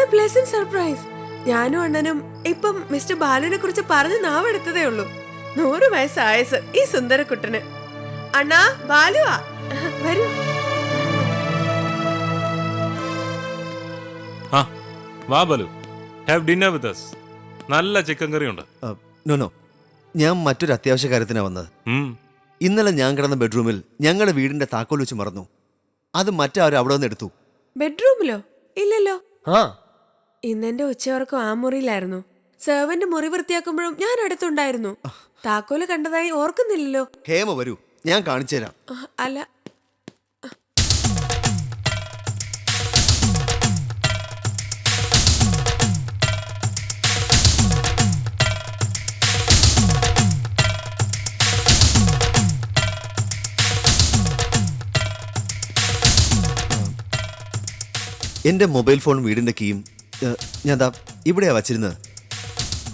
What A pleasant surprise. ഞാനും അണ്ണനും ഇപ്പം mister ബാലുവിനെ കുറിച്ച് പറഞ്ഞ് നാവെടുത്തതേ ഉള്ളൂ. 100 വയസ്സായസ് ഈ സുന്ദരക്കുട്ടന്. അണ്ണാ, ബാലുവാ, വരൂ. വാ Balu, have dinner with us. നല്ല ചിക്കൻ കറി ഉണ്ട്. നോ, ഞാൻ മറ്റൊരു അത്യാവശ്യ കാര്യത്തിനാണ് വന്നത്. ഇന്നലെ ഞാൻ കിടന്ന ബെഡ്റൂമിൽ ഞങ്ങളുടെ വീടിന്റെ താക്കോൽ വെച്ച് മറന്നു. അത് മറ്റാരും അവിടെ നിന്ന് എടുത്തു. ബെഡ്റൂമിലോ? ഇല്ലല്ലോ. ഇന്നെന്റെ ഉച്ചവർക്കും ആ മുറിയിലായിരുന്നു. സെർവന്റ് മുറി വൃത്തിയാക്കുമ്പോഴും ഞാൻ അടുത്തുണ്ടായിരുന്നു. താക്കോല് കണ്ടതായി ഓർക്കുന്നില്ലല്ലോ. ഹേമ വരൂ, ഞാൻ കാണിച്ചു തരാം. അല്ല, എൻ്റെ മൊബൈൽ ഫോൺ വീടിൻ്റെ കീയും ഞാൻ ഇവിടെയാണ് വച്ചിരുന്നത്.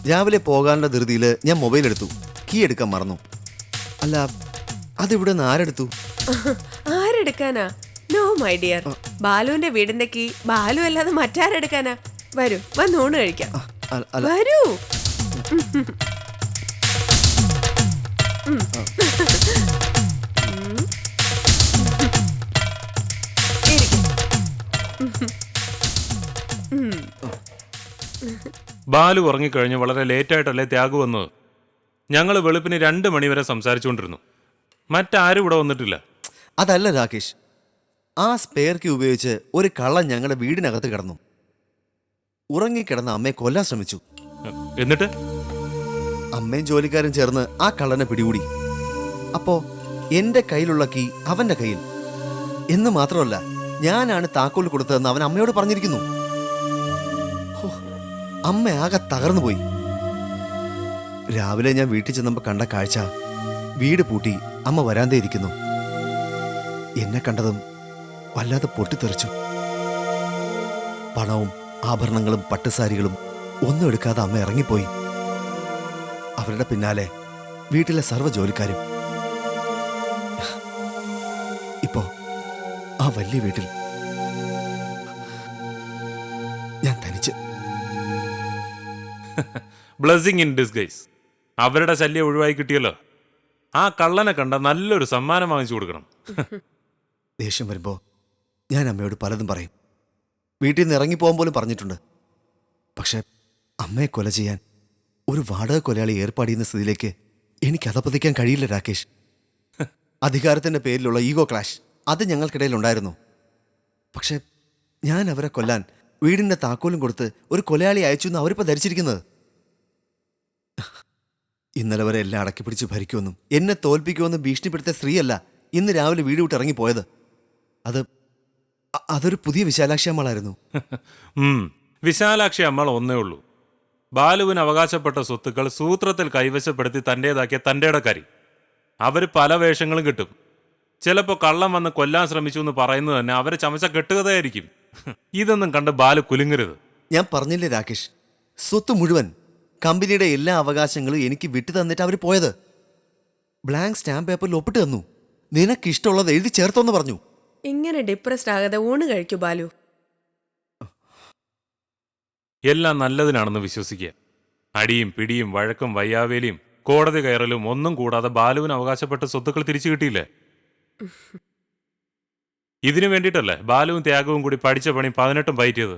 രാവിലെ പോകാനുള്ള ധൃതിയിൽ ഞാൻ മൊബൈൽ എടുത്തു, കീ എടുക്കാൻ മറന്നു. അല്ല, അതിവിടെ നിന്ന് ആരെടുത്തു? ആരെടുക്കാനാ? നോ മൈ ഡിയർ, ബാലുവിന്റെ വീടിന്റെ കീ ബാലു അല്ലാതെ മറ്റാരെടുക്കാനാ? വരൂ, വന്നൂണ് കഴിക്കാം. വരൂ. ബാലു ഉറങ്ങിക്കഴിഞ്ഞ് വളരെ ലേറ്റായിട്ടല്ലേ ത്യാഗ് വന്നത്. ഞങ്ങൾ വെളുപ്പിന് 2 മണി വരെ സംസാരിച്ചുകൊണ്ടിരുന്നു. മറ്റാരും ഇവിടെ വന്നിട്ടില്ല. അതല്ല രാകേഷ്, ആ സ്പെയർ കീ ഉപയോഗിച്ച് ഒരു കള്ളൻ ഞങ്ങളുടെ വീടിനകത്ത് കിടന്നു. ഉറങ്ങിക്കിടന്ന അമ്മയെ കൊല്ലാൻ ശ്രമിച്ചു. എന്നിട്ട് അമ്മയും ജോലിക്കാരും ചേർന്ന് ആ കള്ളനെ പിടികൂടി. അപ്പോ എന്റെ കയ്യിലുള്ള കീ അവന്റെ കയ്യിൽ. എന്ന് മാത്രമല്ല, ഞാനാണ് താക്കോൽ കൊടുത്തതെന്ന് അവൻ അമ്മയോട് പറഞ്ഞിരിക്കുന്നു. അമ്മ ആകെ തകർന്നു പോയി. രാവിലെ ഞാൻ വീട്ടിൽ ചെന്നപ്പോൾ കണ്ട കാഴ്ച, വീട് പൂട്ടി അമ്മ വരാന്തേ ഇരിക്കുന്നു. എന്നെ കണ്ടതും വല്ലാതെ പൊട്ടിത്തെറിച്ചു. പണവും ആഭരണങ്ങളും പട്ടുസാരികളും ഒന്നും എടുക്കാതെ അമ്മ ഇറങ്ങിപ്പോയി. അവരുടെ പിന്നാലെ വീട്ടിലെ സർവ്വ ജോലിക്കാരും. ഇപ്പോ ആ വലിയ വീട്ടിൽ ഞാൻ തനിച്ച്. Blessing in disguise. അവരുടെ ശല്യം ഒഴിവായി കിട്ടിയല്ലോ. ആ കള്ളനെ കണ്ട നല്ലൊരു സമ്മാനം വാങ്ങിച്ചു കൊടുക്കണം. ദേഷ്യം വരുമ്പോ ഞാൻ അമ്മയോട് പലതും പറയും. വീട്ടിൽ നിന്ന് ഇറങ്ങിപ്പോകാൻ പോലും പറഞ്ഞിട്ടുണ്ട്. പക്ഷെ അമ്മയെ കൊല ചെയ്യാൻ ഒരു വാടക കൊലയാളി ഏർപ്പാട് ചെയ്യുന്ന സ്ഥിതിയിലേക്ക് എനിക്ക് അതപ്പതിക്കാൻ കഴിയില്ല രാകേഷ്. അധികാരത്തിന്റെ പേരിലുള്ള ഈഗോ ക്ലാഷ് അത് ഞങ്ങൾക്കിടയിൽ ഉണ്ടായിരുന്നു. പക്ഷെ ഞാൻ അവരെ കൊല്ലാൻ വീടിന്റെ താക്കോലും കൊടുത്ത് ഒരു കൊലയാളി അയച്ചു എന്ന് അവരിപ്പോൾ ധരിച്ചിരിക്കുന്നത്. ഇന്നലെ വരെ എല്ലാം അടക്കി പിടിച്ച് ഭരിക്കുമെന്നും എന്നെ തോൽപ്പിക്കുമെന്നും ഭീഷണിപ്പെടുത്തിയ സ്ത്രീയല്ല ഇന്ന് രാവിലെ വീട് വിട്ട് ഇറങ്ങിപ്പോയത്. അതൊരു പുതിയ വിശാലാക്ഷി അമ്മളായിരുന്നു. വിശാലാക്ഷി അമ്മൾ ഒന്നേ ഉള്ളൂ. ബാലുവിന് അവകാശപ്പെട്ട സ്വത്തുക്കൾ സൂത്രത്തിൽ കൈവശപ്പെടുത്തി തൻ്റേതാക്കിയ തൻ്റെ ഇടക്കാരി. അവർ പല വേഷങ്ങളും കിട്ടും. ചിലപ്പോൾ കള്ളം വന്ന് കൊല്ലാൻ ശ്രമിച്ചു എന്ന് പറയുന്നത് തന്നെ അവരെ ചമച്ച കെട്ടുകഥയായിരിക്കും. ഇതൊന്നും കണ്ട് ബാലു കുലുങ്ങരുത്. ഞാൻ പറഞ്ഞില്ലേ രാകേഷ്, സ്വത്ത് മുഴുവൻ, കമ്പനിയുടെ എല്ലാ അവകാശങ്ങളും എനിക്ക് വിട്ടു തന്നിട്ട് അവർ പോയത്. ബ്ലാങ്ക് സ്റ്റാമ്പ് പേപ്പറിൽ ഒപ്പിട്ട് തന്നു. നിനക്കിഷ്ടമുള്ളത് എഴുതി ചേർത്തോന്ന് പറഞ്ഞു. ഇങ്ങനെ ഡിപ്രസ്ഡ് ആകാതെ ഊണ് കഴിക്കൂ ബാലു. എല്ലാം നല്ലതിനാണെന്ന് വിശ്വസിക്കുക. അടിയും പിടിയും വഴക്കും വയ്യാവേലിയും കോടതി കയറലും ഒന്നും കൂടാതെ ബാലുവിന് അവകാശപ്പെട്ട സ്വത്തുക്കൾ തിരിച്ചു കിട്ടിയില്ലേ? ഇതിനു വേണ്ടിയിട്ടല്ലേ ബാലുവും ത്യാഗവും കൂടി പഠിച്ച പണി 18 പയറ്റിയത്.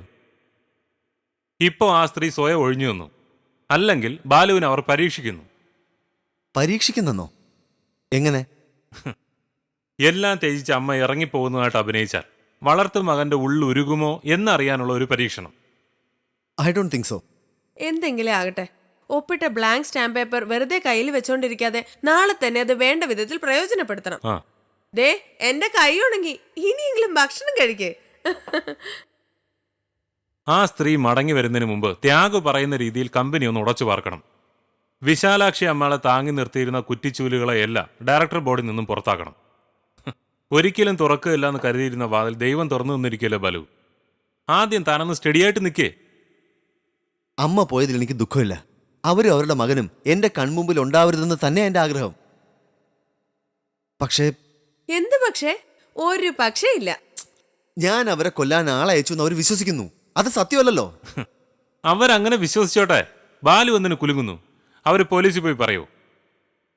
ഇപ്പോ ആ സ്ത്രീ സ്വയം ഒഴിഞ്ഞു വന്നു. അല്ലെങ്കിൽ ബാലുവിനെ അവർ പരീക്ഷിക്കുന്നു. പരീക്ഷിക്കുന്നോ? എങ്ങനെ? എല്ലാം ത്യജിച്ച് അമ്മ ഇറങ്ങിപ്പോകുന്നതായിട്ട് അഭിനയിച്ചാൽ വളർത്തു മകന്റെ ഉള്ളുരുകുമോ എന്നറിയാനുള്ള ഒരു പരീക്ഷണം. I don't think so. എന്തെങ്കിലും ആകട്ടെ, ഒപ്പിട്ട ബ്ലാങ്ക് സ്റ്റാമ്പ് പേപ്പർ വെറുതെ കയ്യിൽ വെച്ചോണ്ടിരിക്കാതെ നാളെ തന്നെ അത് വേണ്ട വിധത്തിൽ പ്രയോജനപ്പെടുത്തണം. ദേ, എന്റെ കൈ ഉണങ്ങി, ഇനിയെങ്കിലും ഭക്ഷണം കഴിക്കേ. ആ സ്ത്രീ മടങ്ങി വരുന്നതിന് മുമ്പ് ത്യാഗ് പറയുന്ന രീതിയിൽ കമ്പനി ഒന്ന് ഉടച്ചു പാർക്കണം. വിശാലാക്ഷി അമ്മളെ താങ്ങി നിർത്തിയിരുന്ന കുറ്റിച്ചൂലുകളെയെല്ലാം ഡയറക്ടർ ബോർഡിൽ നിന്നും പുറത്താക്കണം. ഒരിക്കലും തുറക്കുകയില്ല എന്ന് കരുതിയിരുന്ന വാതിൽ ദൈവം തുറന്നു നിന്നിരിക്കുമല്ലോ ബാലു. ആദ്യം താനൊന്ന് സ്റ്റഡിയായിട്ട് നിൽക്കേ. അമ്മ പോയതിൽ എനിക്ക് ദുഃഖമില്ല. അവരും അവരുടെ മകനും എന്റെ കൺമുമ്പിൽ ഉണ്ടാവരുതെന്ന് തന്നെ എന്റെ ആഗ്രഹം. പക്ഷേ എന്ത് പക്ഷേ? ഒരു പക്ഷേ ഇല്ല. ഞാൻ അവരെ കൊല്ലാൻ ആളയച്ചു എന്ന് അവർ വിശ്വസിക്കുന്നു. അത് സത്യമല്ലല്ലോ. അവരങ്ങനെ വിശ്വസിച്ചോട്ടെ. ബാലു എന്തിനു കുലുങ്ങുന്നു? അവർ പോലീസിൽ പോയി പറയൂ.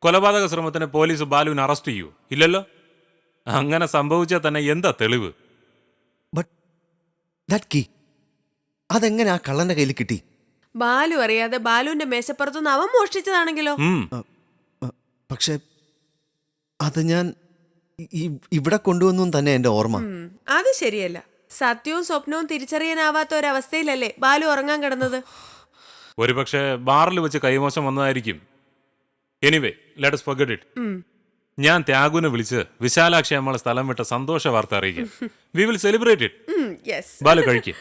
കൊലപാതക ശ്രമത്തിന് പോലീസ് ബാലുവിനെ അറസ്റ്റ് ചെയ്യൂ? ഇല്ലല്ലോ. അങ്ങനെ സംഭവിച്ചാൽ തന്നെ എന്താ തെളിവ്? ബട്ട് ദാറ്റ് കീ അതെങ്ങനെ ആ കള്ളന്റെ കയ്യിൽ കിട്ടി? ബാലു അറിയാതെ ബാലുവിന്റെ മേശപ്പുറത്തുനിന്ന് അവൻ മോഷ്ടിച്ചതാണെങ്കിലോ? പക്ഷെ അത് ഞാൻ ഇവിടെ കൊണ്ടുവന്നു തന്നെ എന്റെ ഓർമ്മ. അത് ശരിയല്ല. സത്യവും സ്വപ്നവും തിരിച്ചറിയാനാവാത്ത ഒരവസ്ഥയിലല്ലേ ബാലു ഉറങ്ങാൻ കിടന്നത്? ഒരുപക്ഷെ ബാറിൽ വെച്ച് കൈമോശം വന്നതായിരിക്കും. Anyway let us forget it. ഞാൻ ത്യാഗുവിനെ വിളിച്ച് വിശാലാക്ഷി അമ്മളെ സ്ഥലം വിട്ട സന്തോഷ വാർത്ത അറിയിക്കാം. We will celebrate it. Yes. Balu കഴിക്കും.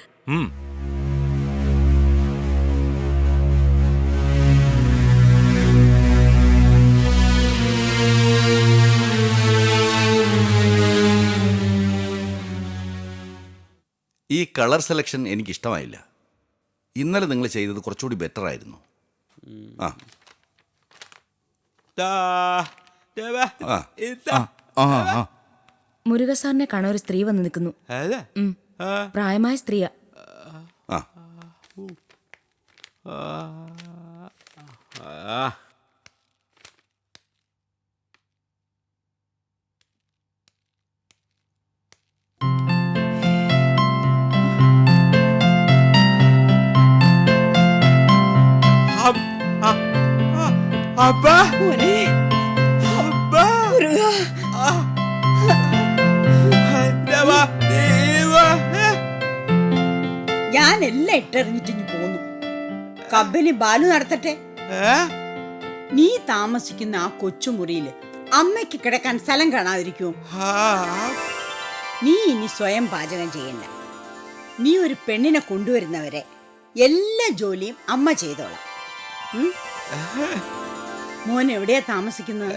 ഈ കളർ സെലക്ഷൻ എനിക്കിഷ്ടമായില്ല. ഇന്നലെ നിങ്ങൾ ചെയ്തത് കുറച്ചുകൂടി ബെറ്റർ ആയിരുന്നു. ആ മുരുകസാറിനെ കാണാൻ ഒരു സ്ത്രീ വന്ന് നിൽക്കുന്നു. പ്രായമായ സ്ത്രീയാ. ഞാൻ എല്ലാം ഇട്ടെറിഞ്ഞിട്ട് പോന്നു. കമ്പനി ബാലു നടത്തട്ടെ. നീ താമസിക്കുന്ന ആ കൊച്ചുമുറിയില് അമ്മയ്ക്ക് കിടക്കാൻ സ്ഥലം കാണാതിരിക്കുമോ? നീ ഇനി സ്വയം പാചകം ചെയ്യണ്ട. നീ ഒരു പെണ്ണിനെ കൊണ്ടുവരുന്നവരെ എല്ലാ ജോലിയും അമ്മ ചെയ്തോളാം. മോൻ എവിടെയാ താമസിക്കുന്നത്?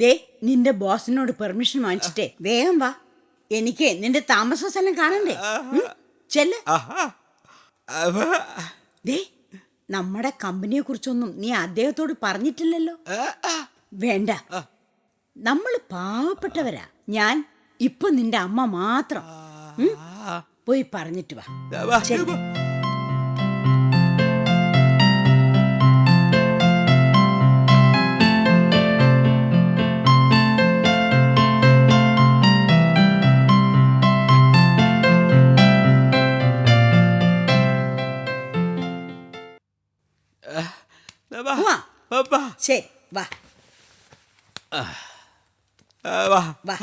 ദേ, നിന്റെ ബോസിനോട് പെർമിഷൻ വാങ്ങിച്ചിട്ടേ വേഗം വാ. എനിക്ക് നിന്റെ താമസ സ്ഥലം കാണണ്ടേ? ചെല്ല്. ദേ, നമ്മുടെ കമ്പനിയെ കുറിച്ചൊന്നും നീ അദ്ദേഹത്തോട് പറഞ്ഞിട്ടില്ലല്ലോ. വേണ്ട, നമ്മൾ പാവപ്പെട്ടവരാ. ഞാൻ ഇപ്പൊ നിന്റെ അമ്മ മാത്രം. പോയി പറഞ്ഞിട്ട് വാ. ചെല്ല്. ശരി, വാ വാ.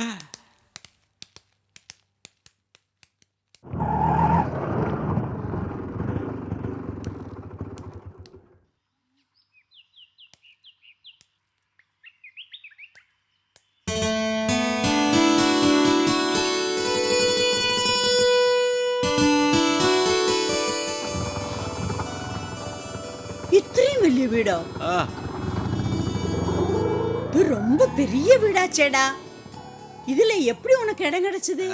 இത്രயும் വലിയ வீடோ? இது ரொம்ப பெரிய வீடாச்சேடா. இதுல எப்படி உனக்கு இடம் கிடைச்சது?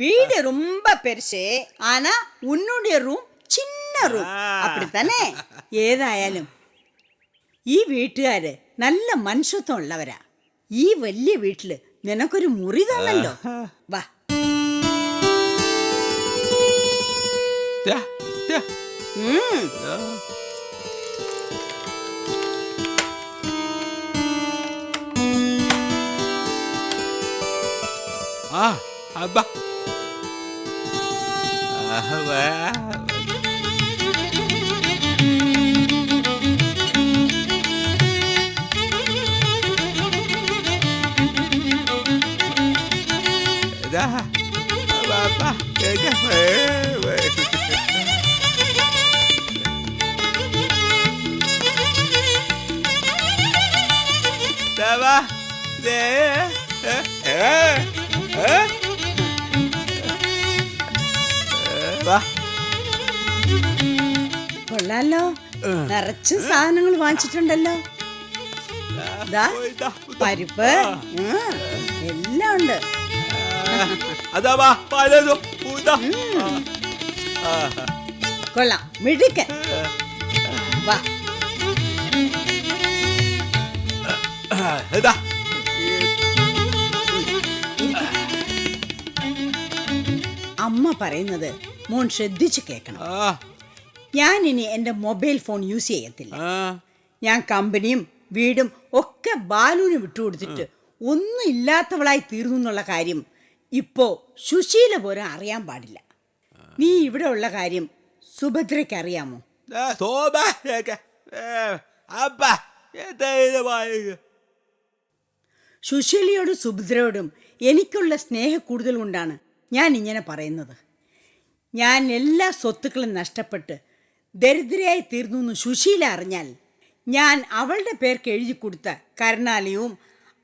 வீடு ரொம்ப பெருசு, ஆனா உன்னுடைய ரூம் சின்ன ரூம், அப்படித்தானே? ഏതായാലും ഈ വീട്ടുകാര് നല്ല മനുഷ്യത്വം ഉള്ളവരാ. ഈ വലിയ വീട്ടില് നിനക്കൊരു മുറി തന്നല്ലോ. വാ. അബ്ബാ കൊള്ളാലോ, നിറച്ച് സാധനങ്ങൾ വാങ്ങിച്ചിട്ടുണ്ടല്ലോ. പരിപ്പ് എല്ലാം ഉണ്ട്. കൊള്ളാം, മിടുക്കൻ. വാ. ഇതാ. അമ്മ പറയുന്നത് മോൻ ശ്രദ്ധിച്ചു കേൾക്കണം. ആ, ഞാൻ ഇനി എൻ്റെ മൊബൈൽ ഫോൺ യൂസ് ചെയ്യത്തില്ല. ആ. ഞാൻ കമ്പനിയും വീടും ഒക്കെ ബാലുവിന് വിട്ടുകൊടുത്തിട്ട് ഒന്നും ഇല്ലാത്തവളായി തീർന്നു എന്നുള്ള കാര്യം ഇപ്പോ സുശീല പോലും അറിയാൻ പാടില്ല. നീ ഇവിടെ ഉള്ള കാര്യം സുഭദ്രയ്ക്ക് അറിയാമോ? ദാ, ശോഭ, അപ്പ, എന്താ ഇത് പറയുക? സുശീലയോടും സുഭദ്രയോടും എനിക്കുള്ള സ്നേഹ കൂടുതൽ കൊണ്ടാണ് ഞാൻ ഇങ്ങനെ പറയുന്നത്. ഞാൻ എല്ലാ സ്വത്തുക്കളും നഷ്ടപ്പെട്ട് ദരിദ്രയായി തീർന്നു എന്ന് സുശീല അറിഞ്ഞാൽ ഞാൻ അവളുടെ പേർക്ക് എഴുതി കൊടുത്ത കരുണാലയവും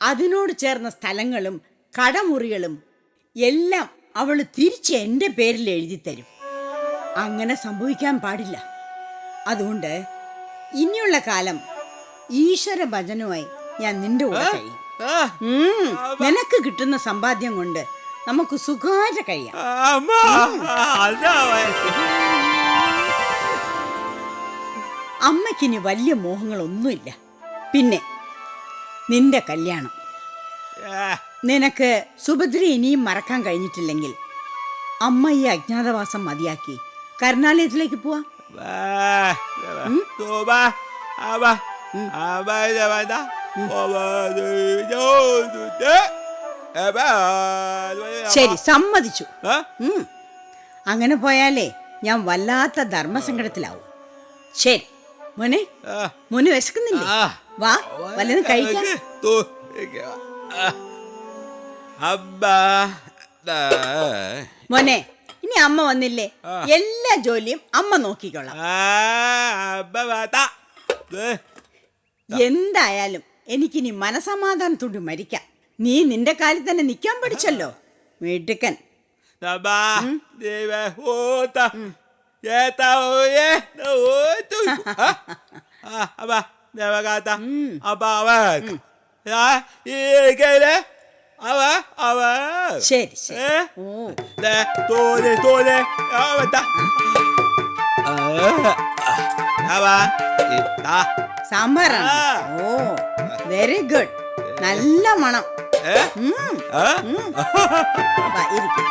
അതിനോട് ചേർന്ന സ്ഥലങ്ങളും കടമുറികളും എല്ലാം അവൾ തിരിച്ച് എൻ്റെ പേരിൽ എഴുതി തരും. അങ്ങനെ സംഭവിക്കാൻ പാടില്ല. അതുകൊണ്ട് ഇനിയുള്ള കാലം ഈശ്വര ഭജനവുമായി ഞാൻ നിന്റെ കൂടെ കഴിയും. നിനക്ക് കിട്ടുന്ന സമ്പാദ്യം കൊണ്ട് നമുക്ക് സുഖമായിട്ട് കഴിയാം. അമ്മ, അതാ അമ്മയ്ക്കിനി വലിയ മോഹങ്ങളൊന്നുമില്ല. പിന്നെ നിന്റെ കല്യാണം. നിനക്ക് സുഭദ്ര ഇനിയും മറക്കാൻ കഴിഞ്ഞിട്ടില്ലെങ്കിൽ അമ്മ ഈ അജ്ഞാതവാസം മതിയാക്കി കരുണാലയത്തിലേക്ക് പോവാം. ശോഭ, അപ്പ, അപ്പ, ഇതാ. ശരി, സമ്മതിച്ചു. ആ? അങ്ങനെ പോയാലേ ഞാൻ വല്ലാത്ത ധർമ്മസങ്കടത്തിലാവും. ശരി മോനെ, മോന് വിശക്കുന്നില്ലേ? ആ. വാ, വല്ലതും കഴിക്കാം. മോനെ, ഇനി അമ്മ വന്നില്ലേ എല്ലാ ജോലിയും അമ്മ നോക്കിക്കോളാം. എന്തായാലും എനിക്കിനി മനസമാധാനത്തോട് മരിക്കാം. നീ നിന്റെ കാലിൽ തന്നെ നിൽക്കാൻ പഠിച്ചല്ലോ, വീട്ടുക്കൻ. ശരി ശരി. ഓ, സാമ്പാറാണ്. ഓ, വെരി ഗുഡ്. നല്ല മണം. വാ, ഇരിക്ക്.